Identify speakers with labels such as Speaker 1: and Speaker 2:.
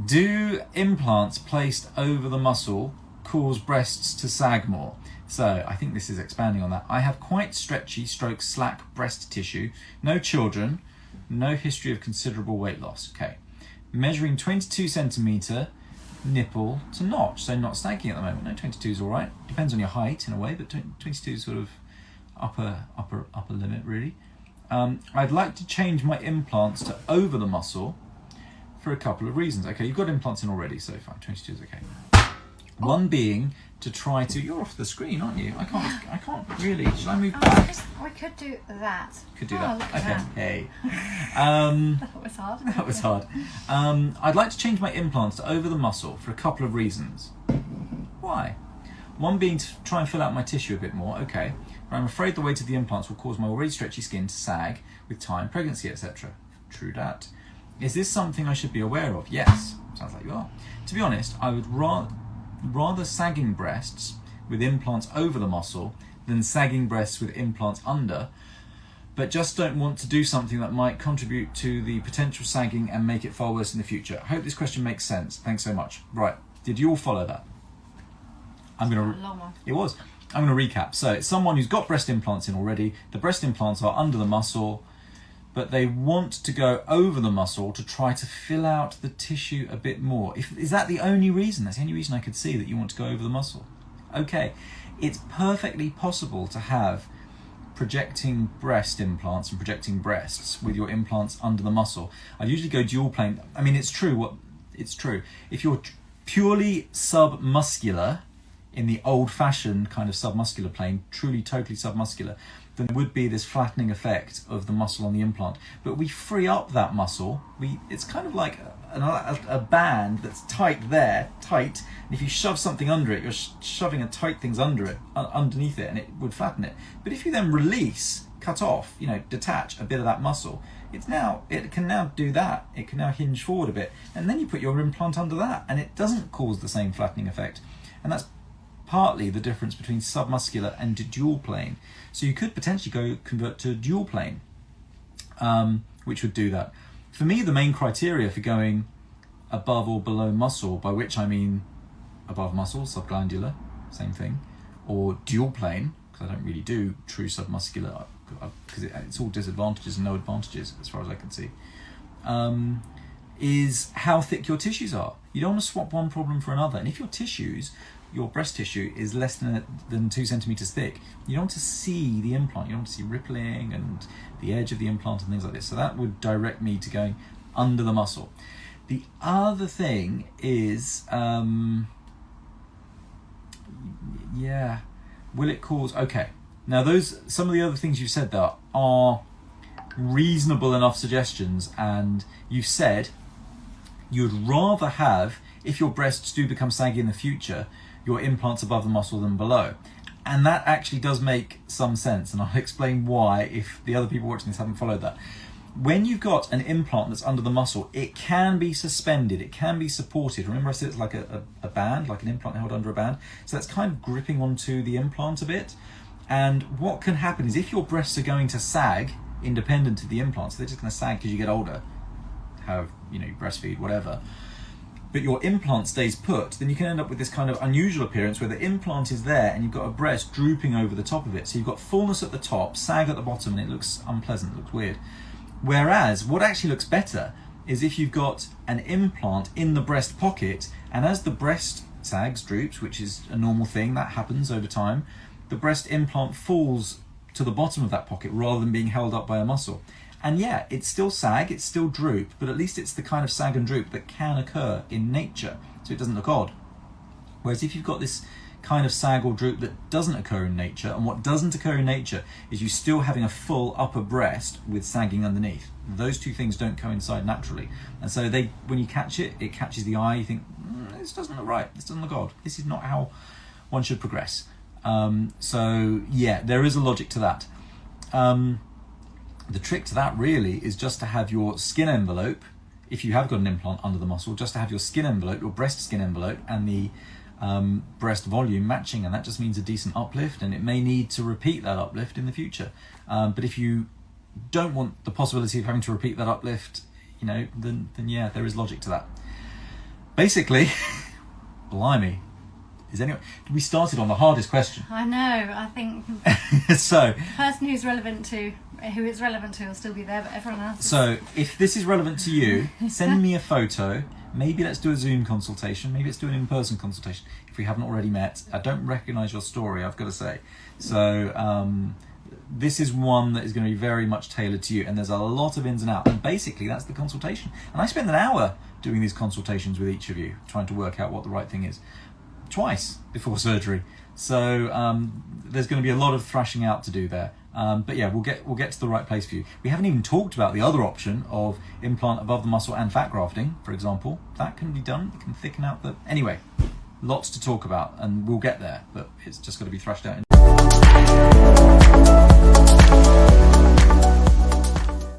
Speaker 1: Do implants placed over the muscle cause breasts to sag more? So I think this is expanding on that. I have quite stretchy stroke slack breast tissue, no children, no history of considerable weight loss. Okay. Measuring 22 centimetre nipple to notch, so not sagging at the moment. No, 22 is all right. Depends on your height in a way, but 22 is sort of upper limit really. I'd like to change my implants to over the muscle for a couple of reasons. Okay, you've got implants in already, so fine, 22 is okay. One being to try to, you're off the screen, aren't you? I can't really, should I move back?
Speaker 2: We could do that.
Speaker 1: Could do that, okay,
Speaker 2: that.
Speaker 1: hey.
Speaker 2: That was hard.
Speaker 1: That was hard. I'd like to change my implants to over the muscle for a couple of reasons. Why? One being to try and fill out my tissue a bit more, okay. But I'm afraid the weight of the implants will cause my already stretchy skin to sag with time, pregnancy, etc. True that. Is this something I should be aware of? Yes. Sounds like you are. To be honest, I would rather sagging breasts with implants over the muscle than sagging breasts with implants under, but just don't want to do something that might contribute to the potential sagging and make it far worse in the future. I hope this question makes sense. Thanks so much. Right, did you all follow that? It was. I'm going to recap. So it's someone who's got breast implants in already. The breast implants are under the muscle, but they want to go over the muscle to try to fill out the tissue a bit more. Is that the only reason? That's the only reason I could see that you want to go over the muscle. Okay, it's perfectly possible to have projecting breast implants and projecting breasts with your implants under the muscle. I usually go dual plane. I mean, it's true. It's true. If you're purely submuscular, in the old-fashioned kind of submuscular plane, truly totally submuscular, then there would be this flattening effect of the muscle on the implant. But we free up that muscle. It's kind of like a band that's tight there, tight, and if you shove something under it, you're shoving a tight things underneath it, and it would flatten it. But if you then release, cut off, detach a bit of that muscle, it can now do that. It can now hinge forward a bit, and then you put your implant under that, and it doesn't cause the same flattening effect. And that's partly the difference between submuscular and dual plane. So you could potentially convert to dual plane, which would do that. For me, the main criteria for going above or below muscle, by which I mean above muscle, subglandular, same thing, or dual plane, because I don't really do true submuscular, because it's all disadvantages and no advantages as far as I can see, is how thick your tissues are. You don't want to swap one problem for another. And if your breast tissue is less than 2 centimeters thick, you don't want to see the implant. You don't want to see rippling and the edge of the implant and things like this. So that would direct me to going under the muscle. The other thing is, will it cause, okay. Now some of the other things you said there are reasonable enough suggestions, and you've said you'd rather have, if your breasts do become saggy in the future, your implants above the muscle than below. And that actually does make some sense, and I'll explain why if the other people watching this haven't followed that. When you've got an implant that's under the muscle, it can be suspended, it can be supported. Remember I said it's like a band, like an implant held under a band? So that's kind of gripping onto the implant a bit. And what can happen is if your breasts are going to sag independent of the implant, so they're just going to sag because you get older, you breastfeed, whatever, but your implant stays put, then you can end up with this kind of unusual appearance where the implant is there and you've got a breast drooping over the top of it. So you've got fullness at the top, sag at the bottom, and it looks unpleasant, it looks weird. Whereas what actually looks better is if you've got an implant in the breast pocket, and as the breast sags, droops, which is a normal thing, that happens over time, the breast implant falls to the bottom of that pocket rather than being held up by a muscle. And yeah, it's still sag, it's still droop, but at least it's the kind of sag and droop that can occur in nature, so it doesn't look odd. Whereas if you've got this kind of sag or droop that doesn't occur in nature, and what doesn't occur in nature is you still having a full upper breast with sagging underneath. Those two things don't coincide naturally. And so when you catch it, it catches the eye, you think, this doesn't look right, this doesn't look odd, this is not how one should progress. So yeah, there is a logic to that. The trick to that really is just to have your skin envelope, if you have got an implant under the muscle, just to have your skin envelope, your breast skin envelope, and the breast volume matching, and that just means a decent uplift, and it may need to repeat that uplift in the future. But if you don't want the possibility of having to repeat that uplift, then yeah, there is logic to that. basically, blimey, we started on the hardest question.
Speaker 2: I know. I think
Speaker 1: So
Speaker 2: the person who it's relevant to will still be there, but everyone else.
Speaker 1: So if this is relevant to you, send me a photo. Maybe let's do a Zoom consultation. Maybe let's do an in-person consultation if we haven't already met. I don't recognise your story, I've got to say. So this is one that is going to be very much tailored to you, and there's a lot of ins and outs. And basically, that's the consultation. And I spend an hour doing these consultations with each of you, trying to work out what the right thing is, twice before surgery. So there's going to be a lot of thrashing out to do there. But yeah, we'll get to the right place for you. We haven't even talked about the other option of implant above the muscle and fat grafting, for example. That can be done. It can thicken out the... Anyway, lots to talk about, and we'll get there, but it's just got to be thrashed out in